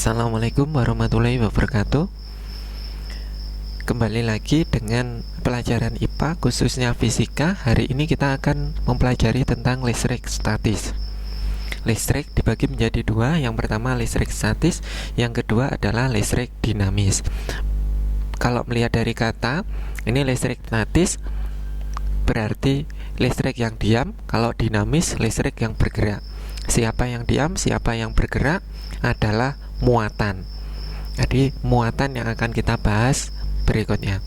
Assalamualaikum warahmatullahi wabarakatuh. Kembali lagi dengan pelajaran IPA khususnya fisika. Hari ini kita akan mempelajari tentang listrik statis. Listrik dibagi menjadi dua. Yang pertama listrik statis, yang kedua adalah listrik dinamis. Kalau melihat dari kata, ini listrik statis berarti listrik yang diam. Kalau dinamis, listrik yang bergerak. Siapa yang diam, siapa yang bergerak adalah muatan. Jadi muatan yang akan kita bahas berikutnya.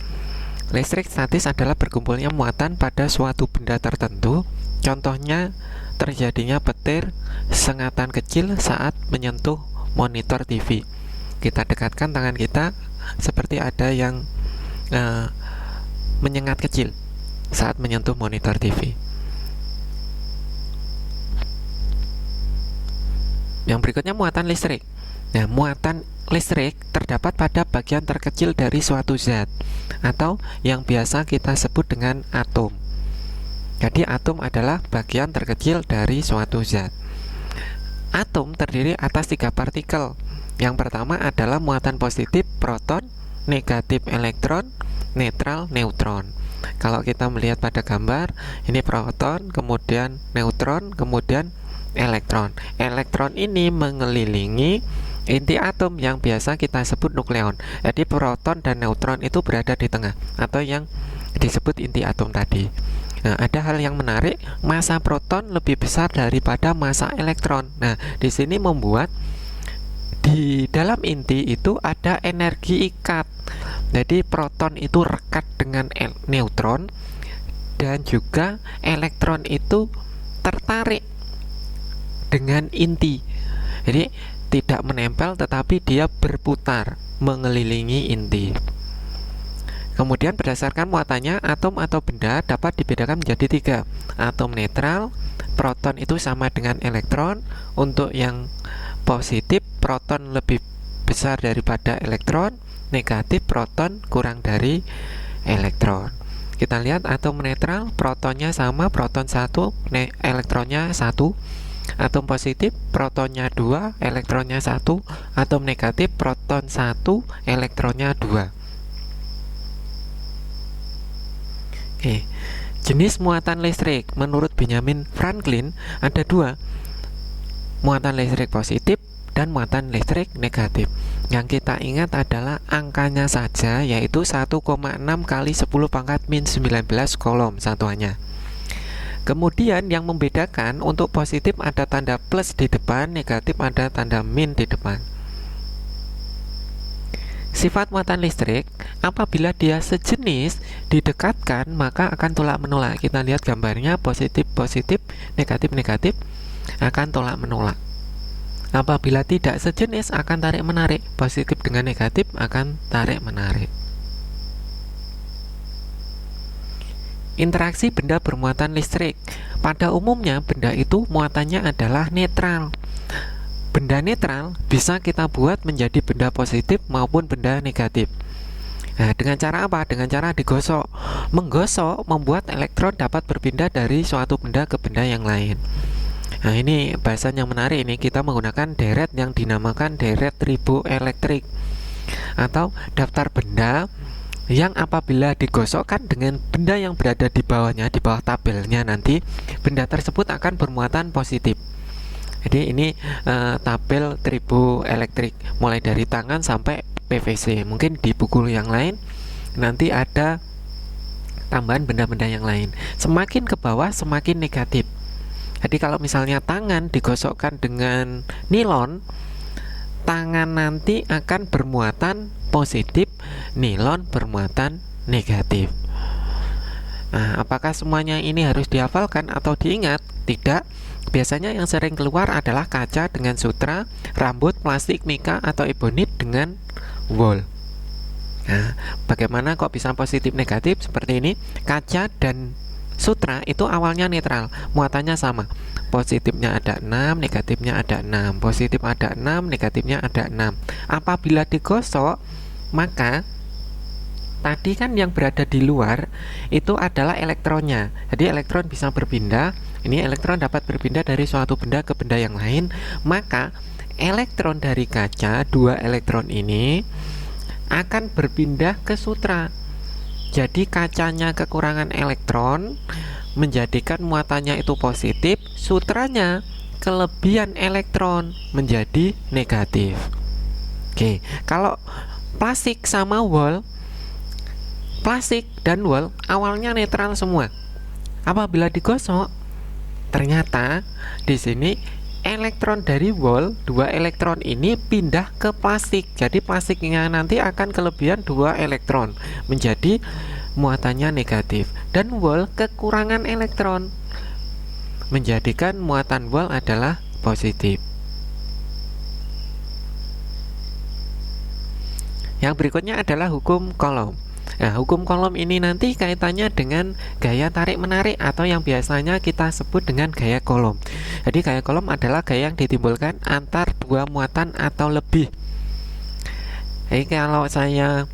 Listrik statis adalah berkumpulnya muatan pada suatu benda tertentu. Contohnya terjadinya petir sengatan kecil saat menyentuh monitor TV. Kita dekatkan tangan kita seperti ada yang menyengat kecil saat menyentuh monitor TV. Yang berikutnya muatan listrik. Nah, muatan listrik terdapat pada bagian terkecil dari suatu zat atau yang biasa kita sebut dengan atom. Jadi atom adalah bagian terkecil dari suatu zat. Atom terdiri atas 3 partikel. Yang pertama adalah muatan positif proton, negatif elektron, netral neutron. Kalau kita melihat pada gambar, ini proton, kemudian neutron, kemudian elektron. Elektron ini mengelilingi inti atom yang biasa kita sebut nukleon. Jadi proton dan neutron itu berada di tengah atau yang disebut inti atom tadi. Nah, ada hal yang menarik, massa proton lebih besar daripada massa elektron. Nah, di sini membuat di dalam inti itu ada energi ikat. Jadi proton itu rekat dengan neutron dan juga elektron itu tertarik dengan inti. Jadi tidak menempel tetapi dia berputar mengelilingi inti. Kemudian berdasarkan muatannya, atom atau benda dapat dibedakan menjadi 3. Atom netral, proton itu sama dengan elektron. Untuk yang positif, proton lebih besar daripada elektron. Negatif, proton kurang dari elektron. Kita lihat atom netral, protonnya sama, proton 1, elektronnya 1. Atom positif, protonnya 2, elektronnya 1. Atom negatif, proton 1, elektronnya 2. Oke. Jenis muatan listrik menurut Benjamin Franklin ada 2. Muatan listrik positif dan muatan listrik negatif. Yang kita ingat adalah angkanya saja, yaitu 1,6 kali 10 pangkat min 19 kolom satuannya. Kemudian yang membedakan, untuk positif ada tanda plus di depan, negatif ada tanda min di depan. Sifat muatan listrik, apabila dia sejenis didekatkan maka akan tolak menolak. Kita lihat gambarnya, positif positif, negatif negatif akan tolak menolak. Apabila tidak sejenis akan tarik menarik. Positif dengan negatif akan tarik menarik. Interaksi benda bermuatan listrik. Pada umumnya benda itu muatannya adalah netral. Benda netral bisa kita buat menjadi benda positif maupun benda negatif. Nah, dengan cara apa? Dengan cara digosok. Menggosok membuat elektron dapat berpindah dari suatu benda ke benda yang lain. Nah, ini bahasan yang menarik. Ini kita menggunakan deret yang dinamakan deret triboelektrik atau daftar benda yang apabila digosokkan dengan benda yang berada di bawahnya, di bawah tabelnya nanti, benda tersebut akan bermuatan positif. Jadi ini tabel triboelektrik mulai dari tangan sampai PVC. Mungkin di buku yang lain nanti ada tambahan benda-benda yang lain. Semakin ke bawah semakin negatif. Jadi kalau misalnya tangan digosokkan dengan nilon, tangan nanti akan bermuatan positif, nilon bermuatan negatif. Nah, apakah semuanya ini harus dihafalkan atau diingat? Tidak. Biasanya yang sering keluar adalah kaca dengan sutra, rambut, plastik, mika, atau ebonit dengan wol. Nah, bagaimana kok bisa positif negatif seperti ini? Kaca dan sutra itu awalnya netral, muatannya sama. Positifnya ada 6, negatifnya ada 6. Positif ada 6, negatifnya ada 6. Apabila digosok, maka tadi kan yang berada di luar itu adalah elektronnya. Jadi elektron bisa berpindah. Ini elektron dapat berpindah dari suatu benda ke benda yang lain. Maka elektron dari kaca, dua elektron ini akan berpindah ke sutra. Jadi kacanya kekurangan elektron menjadikan muatannya itu positif, sutranya kelebihan elektron menjadi negatif. Oke, kalau plastik sama wol, plastik dan wol awalnya netral semua. Apabila digosok, ternyata di sini elektron dari wol, dua elektron ini pindah ke plastik. Jadi plastiknya nanti akan kelebihan dua elektron, menjadi muatannya negatif. Dan wol kekurangan elektron, menjadikan muatan wol adalah positif. Yang berikutnya adalah hukum Coulomb. Nah, hukum Coulomb ini nanti kaitannya dengan gaya tarik-menarik atau yang biasanya kita sebut dengan gaya Coulomb. Jadi gaya Coulomb adalah gaya yang ditimbulkan antar dua muatan atau lebih. Jadi kalau saya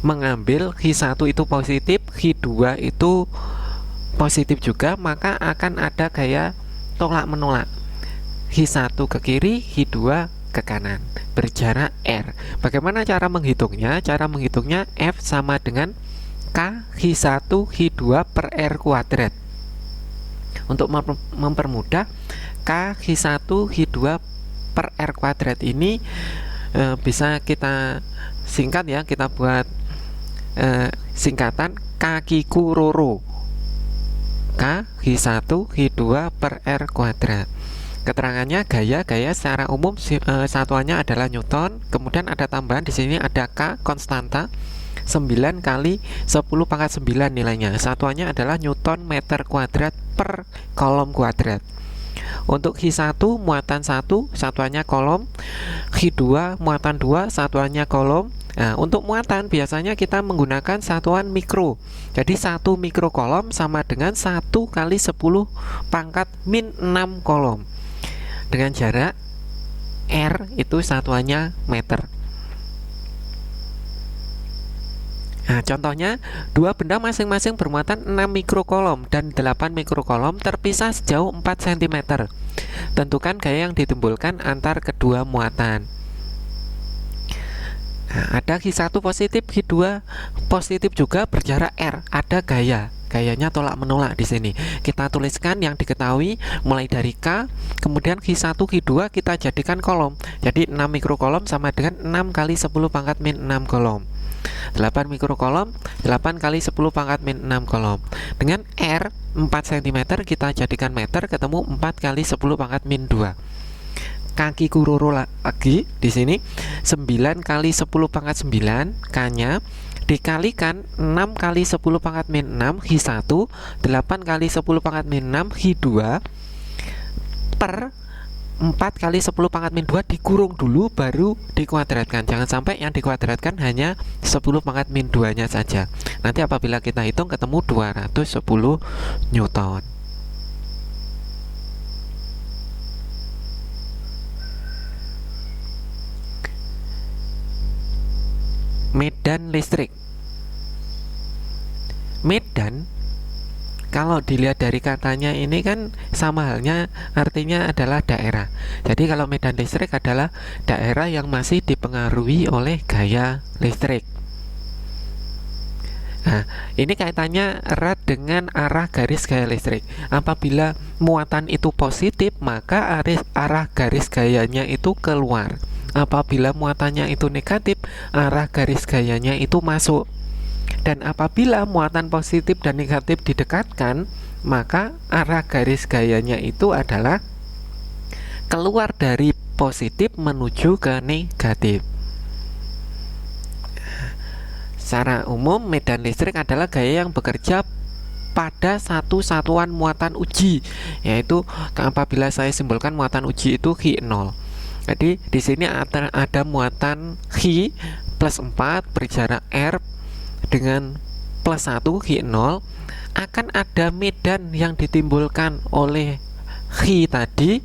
mengambil Q1 itu positif, Q2 itu positif juga, maka akan ada gaya tolak-menolak. Q1 ke kiri, Q2 ke kanan, berjarak R. Bagaimana cara menghitungnya? Cara menghitungnya F sama dengan K Q1 Q2 per R kuadrat. Untuk mempermudah, K Q1 Q2 per R kuadrat ini bisa kita singkat ya, kita buat singkatan kakiku roro. K Q1 Q2 per R kuadrat. Keterangannya gaya secara umum satuannya adalah Newton, kemudian ada tambahan di sini ada K konstanta 9 kali 10 pangkat 9 nilainya. Satuannya adalah Newton meter kuadrat per Coulomb kuadrat. Untuk Q1 muatan 1 satuannya Coulomb, Q2 muatan 2 satuannya Coulomb. Nah, untuk muatan biasanya kita menggunakan satuan mikro. Jadi 1 mikro Coulomb sama dengan 1 kali 10 pangkat min 6 Coulomb. Dengan jarak R itu satuannya meter. Nah, contohnya dua benda masing-masing bermuatan 6 mikro Coulomb dan 8 mikro Coulomb terpisah sejauh 4 cm. Tentukan gaya yang ditimbulkan antar kedua muatan. Nah, ada Q1 positif, Q2 positif juga berjarak R. Ada gayanya tolak-menolak di sini. Kita tuliskan yang diketahui mulai dari K, kemudian Q1, Q2 kita jadikan Coulomb. Jadi 6 mikro Coulomb sama dengan 6 kali 10 pangkat min 6 Coulomb. 8 mikro Coulomb 8 kali 10 pangkat min 6 Coulomb. Dengan R 4 cm kita jadikan meter, ketemu 4 kali 10 pangkat min 2. Kaki kuroro lagi di sini 9 kali 10 pangkat 9 K-nya dikalikan 6 kali 10 pangkat min 6 Q1, 8 kali 10 pangkat min 6 Q2 per 4 kali 10 pangkat min 2 dikurung dulu baru dikuadratkan. Jangan sampai yang dikuadratkan hanya 10 pangkat min 2 nya saja. Nanti apabila kita hitung ketemu 210 Newton. Medan listrik. Medan kalau dilihat dari katanya ini kan sama halnya, artinya adalah daerah. Jadi kalau medan listrik adalah daerah yang masih dipengaruhi oleh gaya listrik. Nah, ini kaitannya erat dengan arah garis gaya listrik. Apabila muatan itu positif, maka arah garis gayanya itu keluar. Apabila muatannya itu negatif, arah garis gayanya itu masuk. Dan apabila muatan positif dan negatif didekatkan, maka arah garis gayanya itu adalah keluar dari positif menuju ke negatif. Secara umum, medan listrik adalah gaya yang bekerja pada satu satuan muatan uji, yaitu apabila saya simbolkan muatan uji itu Q0. Jadi di sini ada muatan Q plus 4 berjarak R dengan plus 1 Q0, akan ada medan yang ditimbulkan oleh Q tadi,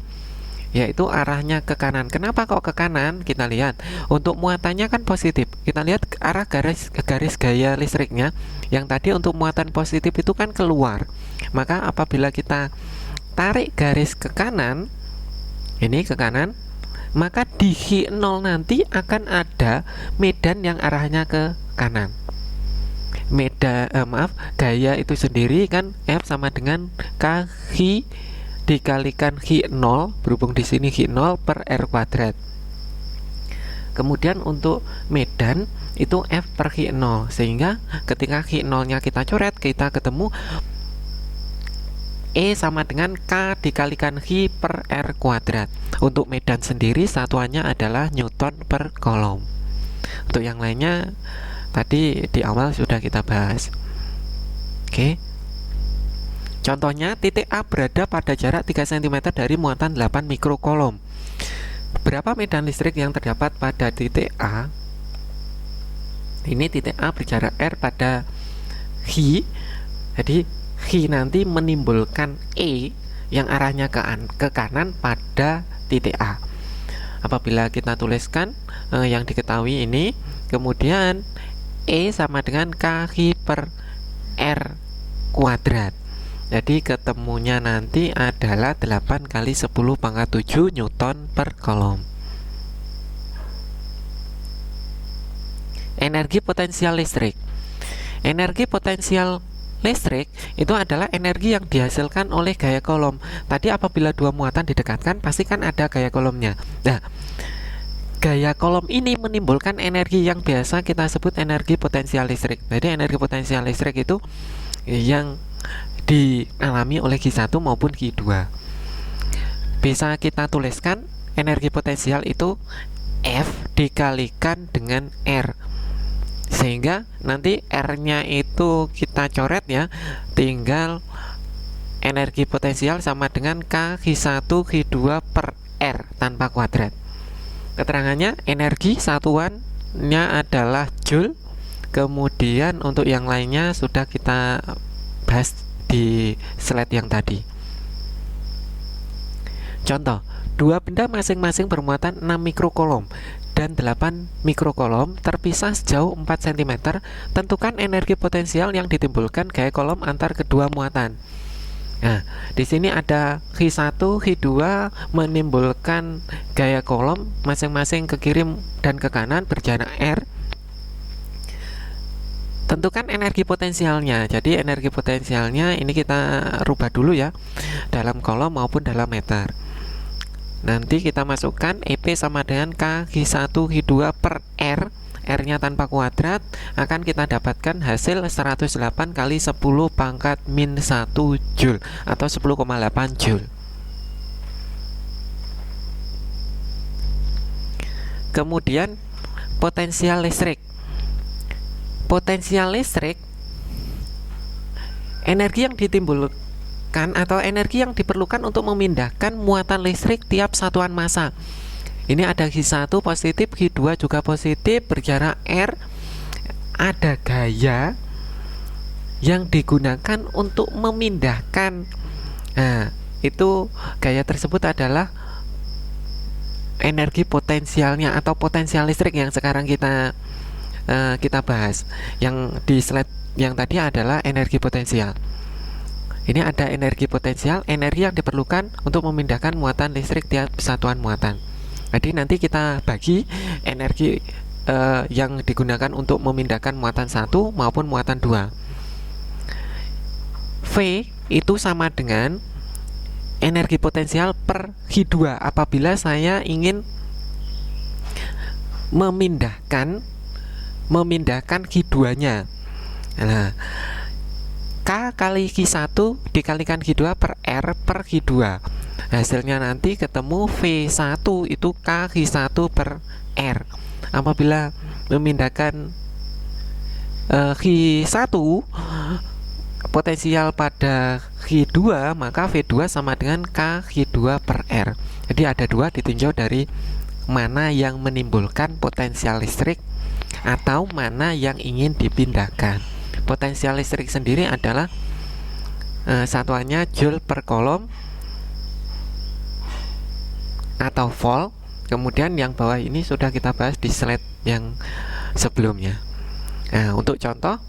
yaitu arahnya ke kanan. Kenapa kok ke kanan? Kita lihat untuk muatannya kan positif. Kita lihat arah garis gaya listriknya. Yang tadi untuk muatan positif itu kan keluar. Maka apabila kita tarik garis ke kanan, ini ke kanan, maka di Q0 nanti akan ada medan yang arahnya ke kanan. Gaya itu sendiri kan F sama dengan KQ dikalikan Q0, berhubung di sini Q0 per R kuadrat. Kemudian untuk medan itu F per Q0, sehingga ketika Q0 nya kita coret, kita ketemu E sama dengan K dikalikan Q per R kuadrat. Untuk medan sendiri satuannya adalah Newton per kolom. Untuk yang lainnya tadi di awal sudah kita bahas. Oke. Contohnya, titik A berada pada jarak 3 cm dari muatan 8 mikrokolom. Berapa medan listrik yang terdapat pada titik A? Ini titik A berjarak R pada Q. Jadi Q nanti menimbulkan E yang arahnya ke kanan pada titik A. Apabila kita tuliskan yang diketahui ini, kemudian E sama dengan KQ per R kuadrat. Jadi ketemunya nanti adalah 8 kali 10 pangkat 7 Newton per kolom. Energi potensial listrik. Energi potensial listrik itu adalah energi yang dihasilkan oleh gaya kolom. Tadi apabila dua muatan didekatkan, pasti kan ada gaya kolomnya. Nah, gaya kolom ini menimbulkan energi yang biasa kita sebut energi potensial listrik. Jadi energi potensial listrik itu yang dialami oleh Q1 maupun Q2. Bisa kita tuliskan energi potensial itu F dikalikan dengan R, sehingga nanti R-nya itu kita coret ya, tinggal energi potensial sama dengan K Q1 Q2 per R tanpa kuadrat. Keterangannya energi satuannya adalah Joule. Kemudian untuk yang lainnya sudah kita bahas di slide yang tadi. Contoh, dua benda masing-masing bermuatan 6 mikrokolom dan 8 mikrokolom terpisah sejauh 4 cm. Tentukan energi potensial yang ditimbulkan gaya kolom antar kedua muatan. Nah, di sini ada Q1, Q2 menimbulkan gaya kolom masing-masing ke kiri dan ke kanan berjarak R. Tentukan energi potensialnya. Jadi energi potensialnya ini kita rubah dulu ya, dalam kolom maupun dalam meter. Nanti kita masukkan EP sama dengan K Q1 Q2 per R. R-nya tanpa kuadrat, akan kita dapatkan hasil 108 kali 10 pangkat min 1 Joule atau 10,8 Joule. Kemudian potensial listrik. Potensial listrik, energi yang ditimbulkan atau energi yang diperlukan untuk memindahkan muatan listrik tiap satuan massa. Ini ada Q1 positif, Q2 juga positif, berjarak R. Ada gaya yang digunakan untuk memindahkan. Nah, itu gaya tersebut adalah energi potensialnya atau potensial listrik yang sekarang kita bahas. Yang di slide yang tadi adalah energi potensial. Ini ada energi potensial, energi yang diperlukan untuk memindahkan muatan listrik tiap satuan muatan. Jadi nanti kita bagi energi yang digunakan untuk memindahkan muatan 1 maupun muatan 2. V itu sama dengan energi potensial per Q2 apabila saya ingin memindahkan Q2-nya. Nah, K kali Q1 dikalikan Q2 per R per Q2. Hasilnya nanti ketemu V1 itu K Q1 per R. Apabila memindahkan Q1 potensial pada Q2, maka V2 sama dengan K Q2 per R. Jadi ada dua, ditinjau dari mana yang menimbulkan potensial listrik atau mana yang ingin dipindahkan. Potensial listrik sendiri adalah satuannya Joule per kolom atau volt. Kemudian yang bawah ini sudah kita bahas di slide yang sebelumnya. Nah, untuk contoh,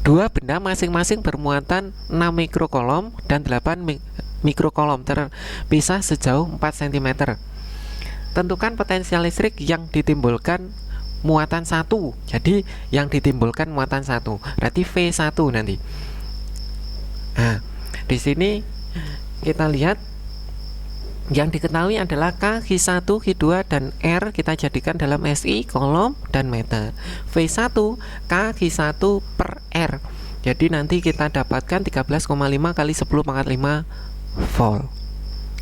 dua benda masing-masing bermuatan 6 mikrokolom dan 8 mikrokolom terpisah sejauh 4 cm. tentukan potensial listrik yang ditimbulkan muatan 1. Jadi yang ditimbulkan muatan 1 berarti V1 nanti. Nah, di sini kita lihat yang diketahui adalah K, Q1, Q2, dan R kita jadikan dalam SI, kolom, dan meter. V1 K, Q1 per R. Jadi nanti kita dapatkan 13,5 kali 10 pangkat 5 volt.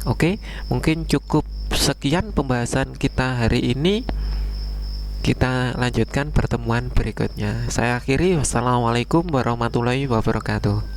Oke, mungkin cukup sekian pembahasan kita hari ini. Kita lanjutkan pertemuan berikutnya. Saya akhiri, wassalamualaikum warahmatullahi wabarakatuh.